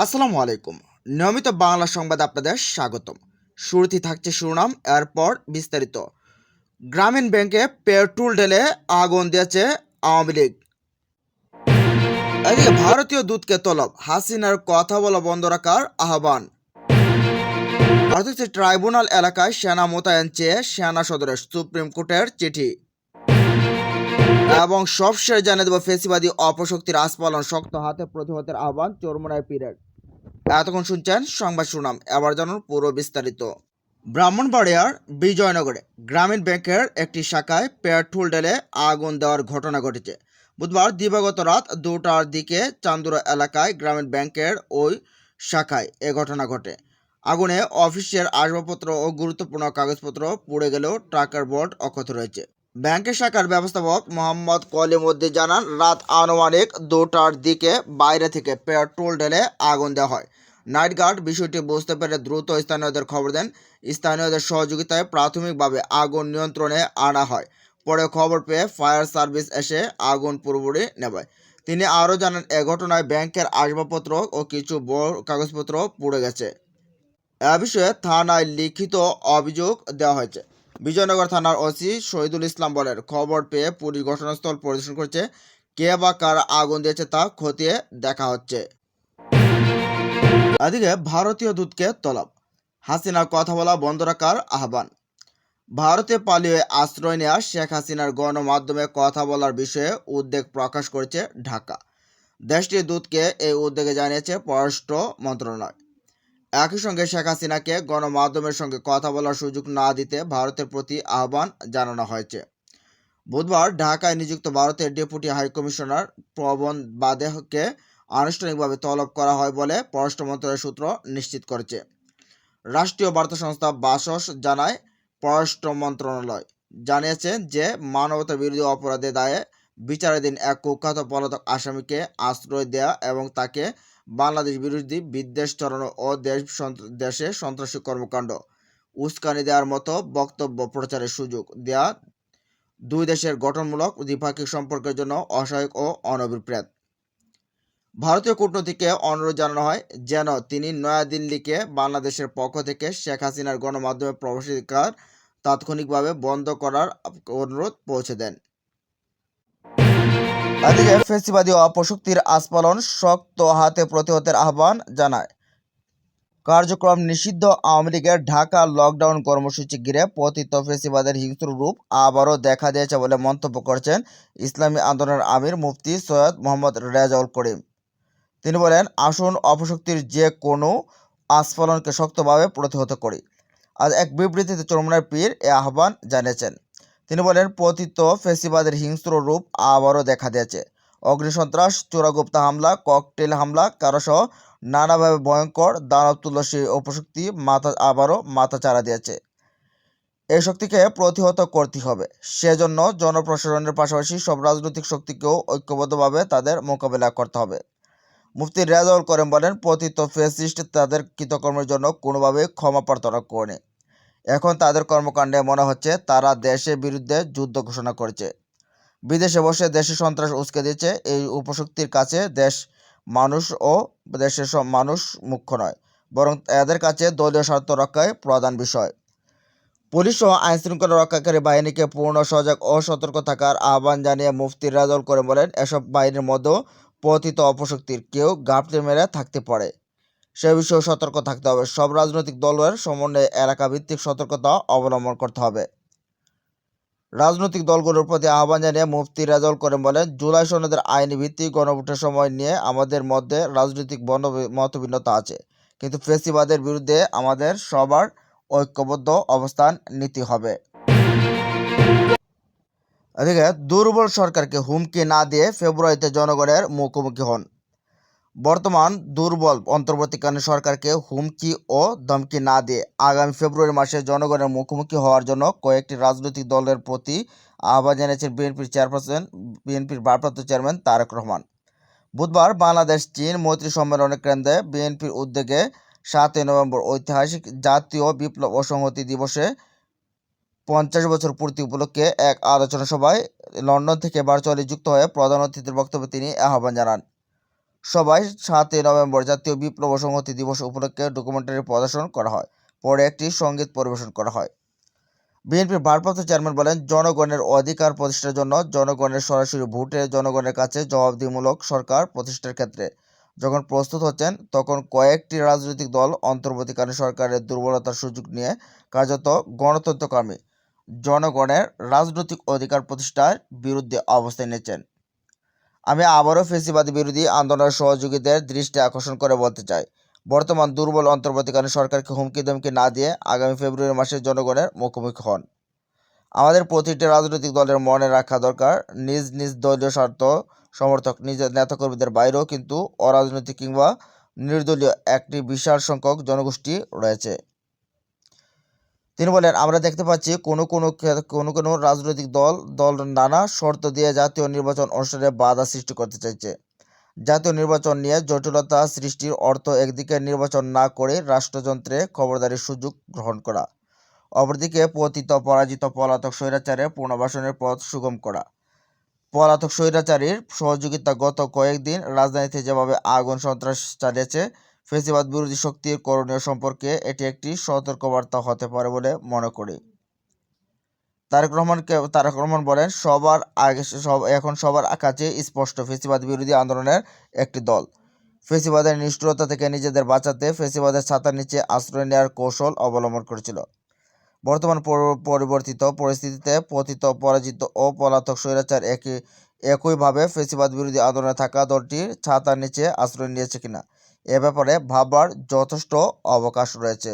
আসসালামু আলাইকুম। নিয়মিত বাংলা সংবাদ আপনাদের স্বাগতম। শুরুতেই থাকছে শিরোনাম, এরপর বিস্তারিত। গ্রামীণ ব্যাংকে পেট্রোল ঢেলে আগুন দিয়েছে আওয়ামী লীগ। এদিকে ভারতীয় দূতকে তলব, হাসিনার কথা বলা বন্ধ রাখার আহ্বান। অথচ ট্রাইব্যুনাল এলাকায় সেনা মোতায়েন চেয়ে সেনা সদরের সুপ্রিম কোর্টের চিঠি। এবং সবশেষ জানিয়ে দেব ফেসিবাদী অপশক্তির আস্ফালন, শক্ত হাতে প্রতিহতের আহ্বান চরমোনাই পীরের। এতক্ষণ শুনছেন সংবাদ শিরোনাম, এবার জানুন পুরো বিস্তারিত। ব্রাহ্মণবাড়িয়ার বিজয়নগরে গ্রামীণ ব্যাংকের একটি শাখায় পেট্রোল ঢেলে আগুন দেওয়ার ঘটনা ঘটেছে। বুধবার দিবাগত রাত 2টার দিকে চান্দুরা এলাকায় গ্রামীণ ব্যাংকের ওই শাখায় এ ঘটনা ঘটে। আগুনে অফিসের আসবাবপত্র ও গুরুত্বপূর্ণ কাগজপত্র পুড়ে গেলেও ট্রাকার বোর্ড অক্ষত রয়েছে। ব্যাংকের শাখার ব্যবস্থাপক মোহাম্মদ কলিমউদ্দিন জানান, রাত আনুমানিক 2টার দিকে বাইরে থেকে পেট্রোল ঢেলে আগুন দেওয়া হয়। নাইট গার্ড বিষয়টি বুঝতে পেরে দ্রুত স্থানীয়দের খবর দেন। স্থানীয়দের সহযোগিতায় প্রাথমিকভাবে আগুন নিয়ন্ত্রণে আনা হয়। পরে খবর পেয়ে ফায়ার সার্ভিস এসে আগুন পুরোপুরি নেভায়। তিনি আরও জানান, এ ঘটনায় ব্যাংকের আসবাবপত্র ও কিছু বড় কাগজপত্র পুড়ে গেছে। এ বিষয়ে থানায় লিখিত অভিযোগ দেওয়া হয়েছে। বিজয়নগর থানার ওসি শহীদুল ইসলাম বলেন, খবর পেয়ে পুলিশ ঘটনাস্থল পরিদর্শন করছে। কে বা কারা আগুন দিয়েছে তা খতিয়ে দেখা হচ্ছে। এদিকে ভারতীয় দূতকে তলব, হাসিনার কথা বলা বন্ধ রাখার আহ্বান। ভারতে পালিয়ে আশ্রয় নেওয়া শেখ হাসিনার গণমাধ্যমে কথা বলার বিষয়ে উদ্বেগ প্রকাশ করেছে ঢাকা। দেশটির দূতকে এই উদ্বেগে জানিয়েছে পররাষ্ট্র মন্ত্রণালয়। একই সঙ্গে শেখ হাসিনাকে গণমাধ্যমের সঙ্গে কথা বলার সুযোগ না দিতে ভারতের প্রতি আহ্বান জানানো হয়েছে। বুধবার ঢাকায় নিযুক্ত ভারতের ডেপুটি হাইকমিশনার প্রবণ বাদেহকে আনুষ্ঠানিকভাবে তলব করা হয় বলে পররাষ্ট্র মন্ত্রণালয়ের সূত্র নিশ্চিত করেছে। রাষ্ট্রীয় বার্তা সংস্থা বাসস জানায়, পররাষ্ট্র মন্ত্রণালয় জানিয়েছে যে মানবতা বিরোধী অপরাধের দায়ে বিচারাধীন এক কুখ্যাত পলাতক আসামিকে আশ্রয় দেয়া এবং তাকে বাংলাদেশ বিরোধী বিদ্বেষ ছড়ানো ও দেশে সন্ত্রাসী কর্মকাণ্ড উস্কানি দেওয়ার মতো বক্তব্য প্রচারের সুযোগ দেয়া দুই দেশের গঠনমূলক দ্বিপাক্ষিক সম্পর্কের জন্য অসহায়ক ও অনভিপ্রেত। ভারতীয় কূটনীতিকে অনুরোধ জানানো হয় যেন তিনি নয়াদিল্লিকে বাংলাদেশের পক্ষ থেকে শেখ হাসিনার গণমাধ্যমে প্রবেশাধিকার তাৎক্ষণিকভাবে বন্ধ করার অনুরোধ পৌঁছে দেন। এদিকে ফেসিবাদী অপশক্তির আস্ফালন, শক্ত হাতে প্রতিহতের আহ্বান জানায়। কার্যক্রম নিষিদ্ধ আওয়ামী লীগের ঢাকা লকডাউন কর্মসূচি ঘিরে পতিত ফেসিবাদের হিংস্র রূপ আবারও দেখা দিয়েছে বলে মন্তব্য করেছেন ইসলামী আন্দোলনের আমির মুফতি সৈয়দ মোহাম্মদ রেজাউল করিম। তিনি বলেন, আসুন অপশক্তির যে কোনো আস্ফালনকে শক্তভাবে প্রতিহত করি। আজ এক বিবৃতিতে চরমোনাই পীর এ আহ্বান জানিয়েছেন। তিনি বলেন, পতিত ফেসিবাদের হিংস্র রূপ আবারও দেখা দিয়েছে। অগ্নিসন্ত্রাস, চোরাগুপ্তা হামলা, ককটেল হামলা, কারসহ নানাভাবে ভয়ঙ্কর দানব তুল্য সেই অপশক্তি আবারও মাথা চাড়া দিয়েছে। এই শক্তিকে প্রতিহত করতে হবে। সেজন্য জনপ্রশাসনের পাশাপাশি সব রাজনৈতিক শক্তিকেও ঐক্যবদ্ধভাবে তাদের মোকাবেলা করতে হবে। মুফতি রেজাউল করিম বলেন, পতিত ফ্যাসিস্ট তাদের কৃতকর্মের জন্য কোনোভাবেই ক্ষমা প্রার্থনা করেনি। এখন তাদের কর্মকাণ্ডে মনে হচ্ছে তারা দেশের বিরুদ্ধে যুদ্ধ ঘোষণা করেছে। বিদেশে বসে দেশে সন্ত্রাস উস্কে দিয়েছে। এই উপশক্তির কাছে দেশের সব মানুষ মুখ্য নয়, বরং এদের কাছে দলীয় স্বার্থ রক্ষাই প্রধান বিষয়। পুলিশ ও আইনশৃঙ্খলা রক্ষাকারী বাহিনীকে পূর্ণ সজাগ ও সতর্ক থাকার আহ্বান জানিয়ে মুফতি রেজাউল করিম বলেন, এসব বাহিনীর মধ্যেও পতিত অপশক্তির কেউ ঘাপটি মেরে থাকতে পারে। সে বিষয়েও সতর্ক থাকতে হবে। সব রাজনৈতিক দলের সমন্বয়ে এলাকাভিত্তিক সতর্কতা অবলম্বন করতে হবে। রাজনৈতিক দলগুলোর প্রতি আহ্বান জানিয়ে মুফতি রেজাউল করিম বলেন, জুলাই সনদের আইনি ভিত্তিক গণভোটের সময় নিয়ে আমাদের মধ্যে রাজনৈতিক মতভিন্নতা আছে, কিন্তু ফ্যাসিবাদের বিরুদ্ধে আমাদের সবার ঐক্যবদ্ধ অবস্থান নিতে হবে। এদিকে দুর্বল সরকারকে হুমকি না দিয়ে ফেব্রুয়ারিতে জনগণের মুখোমুখি হন। বর্তমান দুর্বল অন্তর্বর্তীকালীন সরকারকে হুমকি ও ধমকি না দিয়ে আগামী ফেব্রুয়ারি মাসে জনগণের মুখোমুখি হওয়ার জন্য কয়েকটি রাজনৈতিক দলের প্রতি আহ্বান জানিয়েছেন বিএনপির ভারপ্রাপ্ত চেয়ারম্যান তারেক রহমান। বুধবার বাংলাদেশ চীন মৈত্রী সম্মেলনের কেন্দ্রে বিএনপির উদ্যোগে 7ই নভেম্বর ঐতিহাসিক জাতীয় বিপ্লব ও সংহতি দিবসে 50 বছর পূর্তি উপলক্ষে এক আলোচনা সভায় লন্ডন থেকে ভার্চুয়ালি যুক্ত হয়ে প্রধান অতিথির বক্তব্যে তিনি আহ্বান জানান। সভায় 7ই নভেম্বর জাতীয় বিপ্লব ও সংহতি দিবস উপলক্ষে ডকুমেন্টারি প্রদর্শন করা হয়। পরে একটি সঙ্গীত পরিবেশন করা হয়। বিএনপির ভারপ্রাপ্ত চেয়ারম্যান বলেন, জনগণের অধিকার প্রতিষ্ঠার জন্য জনগণের সরাসরি ভোটে জনগণের কাছে জবাবদিহিমূলক সরকার প্রতিষ্ঠার ক্ষেত্রে যখন প্রস্তুত হচ্ছেন, তখন কয়েকটি রাজনৈতিক দল অন্তর্বর্তীকালীন সরকারের দুর্বলতার সুযোগ নিয়ে কার্যত গণতন্ত্রকামী জনগণের রাজনৈতিক অধিকার প্রতিষ্ঠার বিরুদ্ধে অবস্থান নিয়েছেন। আমি আবারও ফ্যাসিবাদ বিরোধী আন্দোলনের সহযোগীদের দৃষ্টি আকর্ষণ করে বলতে চাই, বর্তমান দুর্বল অন্তর্বর্তীকালীন সরকারকে হুমকি-ধমকি না দিয়ে আগামী ফেব্রুয়ারি মাসে জনগণের মুখোমুখি হন। আমাদের প্রতিটি রাজনৈতিক দলের মনে রাখা দরকার, নিজ নিজ দলীয় স্বার্থ সমর্থক নিজের নেতাকর্মীদের বাইরেও কিন্তু অরাজনৈতিক কিংবা নির্দলীয় একটি বিশাল সংখ্যক জনগোষ্ঠী রয়েছে। তিনি বলেন, আমরা দেখতে পাচ্ছি কোনো রাজনৈতিক দল নানা শর্ত দিয়ে জাতীয় নির্বাচন অনুষ্ঠানে বাধা সৃষ্টি করতে চাইছে। জাতীয় নির্বাচন নিয়ে জটিলতা সৃষ্টির অর্থ একদিকে নির্বাচন না করে রাষ্ট্রযন্ত্রে খবরদারির সুযোগ গ্রহণ করা, অপরদিকে পতিত পরাজিত পলাতক স্বৈরাচারের পুনর্বাসনের পথ সুগম করা। পলাতক স্বৈরাচারীর সহযোগিতা গত কয়েকদিন রাজধানীতে যেভাবে আগুন সন্ত্রাস চালিয়েছে, ফ্যাসিবাদ বিরোধী শক্তির করণীয় সম্পর্কে এটি একটি সতর্কবার্তা হতে পারে বলে মনে করি। তারেক রহমান বলেন, এখন সবার কাছে স্পষ্ট, ফ্যাসিবাদ বিরোধী আন্দোলনের একটি দল ফ্যাসিবাদের নিষ্ঠুরতা থেকে নিজেদের বাঁচাতে ফ্যাসিবাদের ছাতার নিচে আশ্রয় নেওয়ার কৌশল অবলম্বন করেছিল। বর্তমান পরিবর্তিত পরিস্থিতিতে পতিত পরাজিত ও পলাতক স্বৈরাচার একইভাবে ফ্যাসিবাদ বিরোধী আন্দোলনে থাকা দলটির ছাতার নিচে আশ্রয় নিয়েছে কিনা, এ ব্যাপারে ভাববার যথেষ্ট অবকাশ রয়েছে।